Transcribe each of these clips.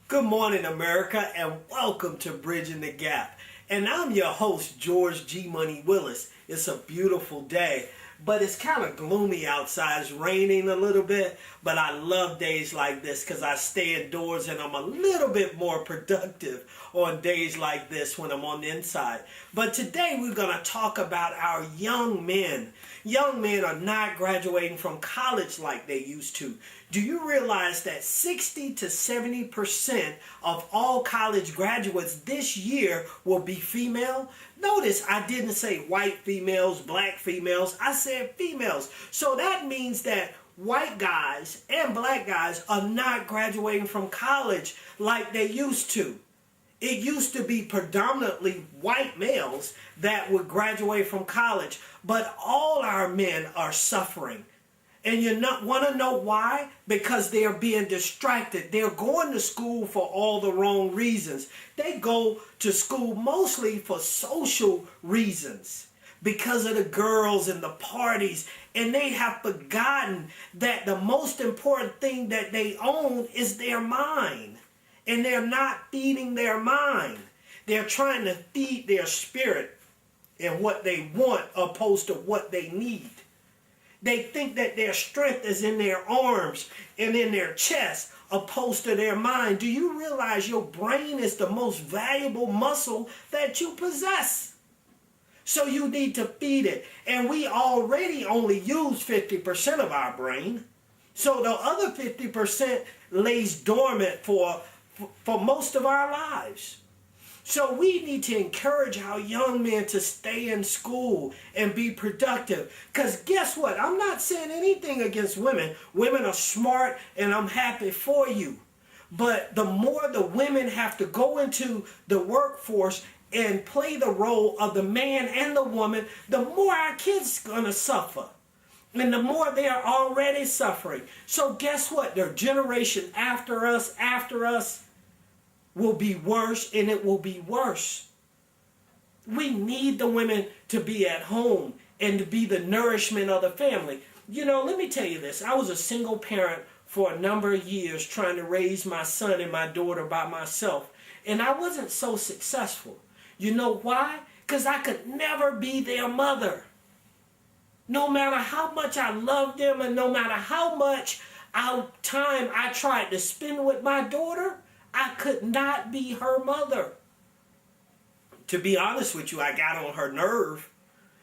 Good morning, America, and welcome to Bridging the Gap. And I'm your host, George G. Money Willis. It's a beautiful day, but it's kind of gloomy outside. It's raining a little bit, but I love days like this because I stay indoors and I'm a little bit more productive on days like this when I'm on the inside. But today we're going to talk about our young men. Young men are not graduating from college like they used to. Do you realize that 60 to 70% of all college graduates this year will be female? Notice I didn't say white females, black females. I said females. So that means that white guys and black guys are not graduating from college like they used to. It used to be predominantly white males that would graduate from college, but all our men are suffering. And you want to know why? Because they're being distracted. They're going to school for all the wrong reasons. They go to school mostly for social reasons, because of the girls and the parties. And they have forgotten that the most important thing that they own is their mind. And they're not feeding their mind. They're trying to feed their spirit and what they want opposed to what they need. They think that their strength is in their arms and in their chest opposed to their mind. Do you realize your brain is the most valuable muscle that you possess? So you need to feed it. And we already only use 50% of our brain. So the other 50% lays dormant for most of our lives. So we need to encourage our young men to stay in school and be productive. Because guess what? I'm not saying anything against women. Women are smart and I'm happy for you. But the more the women have to go into the workforce and play the role of the man and the woman, the more our kids are going to suffer. And the more they are already suffering. So guess what? The generation after us will be worse, and it will be worse. We need the women to be at home and to be the nourishment of the family. You know, let me tell you this. I was a single parent for a number of years trying to raise my son and my daughter by myself. And I wasn't so successful. You know why? Because I could never be their mother. No matter how much I loved them and no matter how much time I tried to spend with my daughter, I could not be her mother. To be honest with you, I got on her nerve.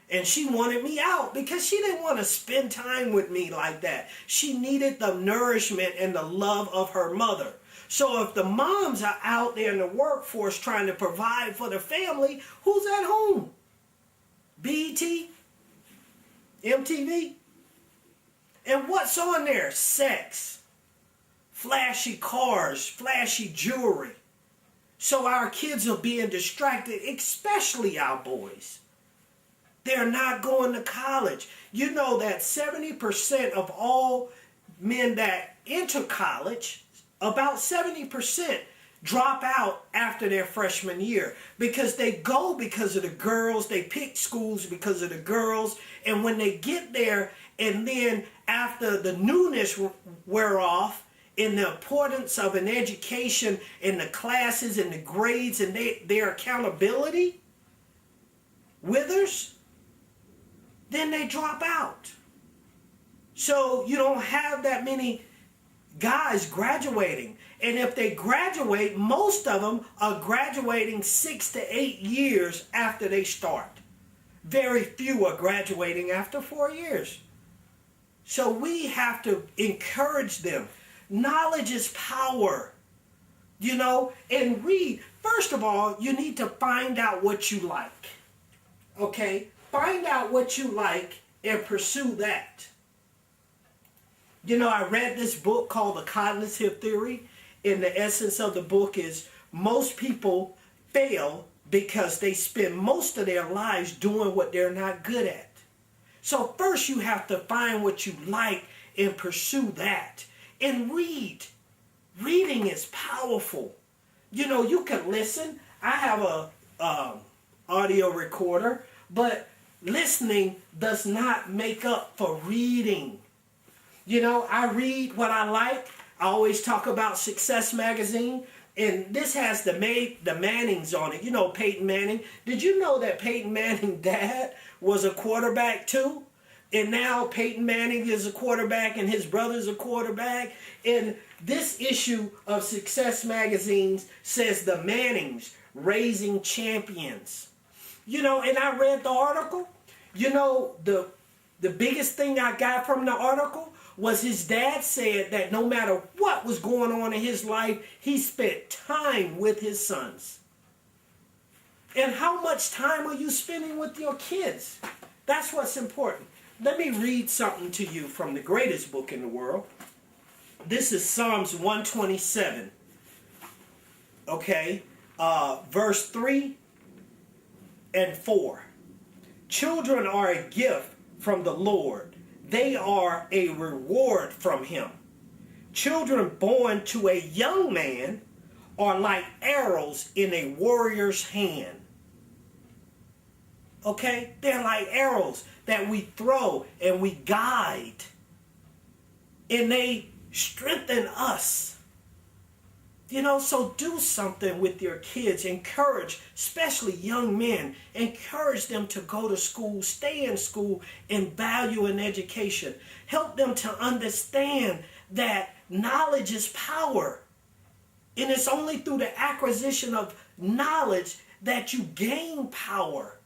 And she wanted me out because she didn't want to spend time with me like that. She needed the nourishment and the love of her mother. So if the moms are out there in the workforce trying to provide for the family, who's at home? BET? MTV? And what's on there? Sex. Flashy cars, flashy jewelry. So our kids are being distracted, especially our boys. They're not going to college. You know that 70% of all men that enter college, about 70% drop out after their freshman year because they go because of the girls. They pick schools because of the girls. And when they get there and then after the newness wear off, in the importance of an education in the classes and the grades and their accountability withers, then they drop out. So you don't have that many guys graduating. And if they graduate, most of them are graduating 6 to 8 years after they start. Very few are graduating after 4 years. So we have to encourage them. Knowledge is power, you know, and read. First of all, you need to find out what you like, okay? Find out what you like and pursue that. You know, I read this book called The Cognitive Theory, and the essence of the book is most people fail because they spend most of their lives doing what they're not good at. So first you have to find what you like and pursue that. And read. Reading is powerful. You know, you can listen. I have a audio recorder, but listening does not make up for reading. You know, I read what I like. I always talk about Success Magazine. And this has the Mannings on it. You know Peyton Manning. Did you know that Peyton Manning's dad was a quarterback too? And now Peyton Manning is a quarterback and his brother's a quarterback. And this issue of Success Magazine says the Mannings raising champions. You know, and I read the article. You know, the biggest thing I got from the article was his dad said that no matter what was going on in his life, he spent time with his sons. And how much time are you spending with your kids? That's what's important. Let me read something to you from the greatest book in the world. This is Psalms 127. Okay, verse 3 and 4. Children are a gift from the Lord. They are a reward from him. Children born to a young man are like arrows in a warrior's hand. Okay? They're like arrows that we throw and we guide. And they strengthen us. You know, so do something with your kids. Encourage, especially young men, encourage them to go to school, stay in school, and value in education. Help them to understand that knowledge is power. And it's only through the acquisition of knowledge that you gain power.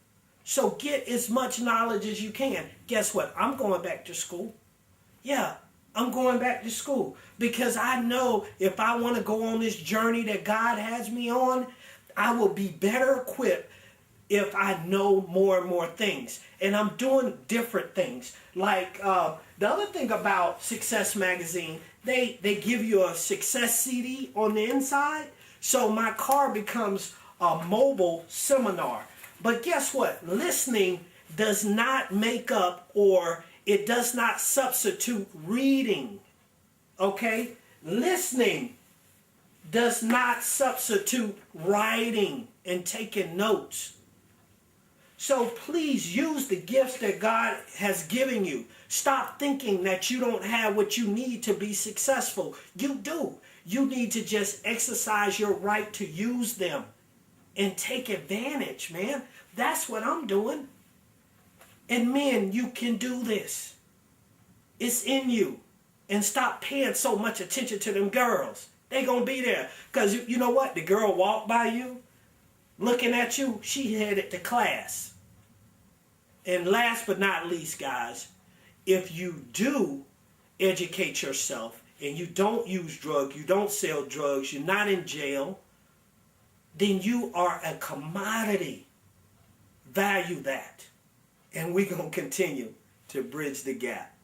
So get as much knowledge as you can. Guess what? I'm going back to school. Yeah. I'm going back to school because I know if I want to go on this journey that God has me on, I will be better equipped if I know more and more things. And I'm doing different things. Like the other thing about Success Magazine, they give you a success CD on the inside. So my car becomes a mobile seminar. But guess what? Listening does not make up or it does not substitute reading, okay? Listening does not substitute writing and taking notes. So please use the gifts that God has given you. Stop thinking that you don't have what you need to be successful. You do. You need to just exercise your right to use them and take advantage, man. That's what I'm doing. And men, you can do this. It's in you. And stop paying so much attention to them girls. They gonna be there. Because you know what? The girl walked by you, looking at you, she headed to class. And last but not least, guys, if you do educate yourself and you don't use drugs, you don't sell drugs, you're not in jail, then you are a commodity. Value that. And we're going to continue to bridge the gap.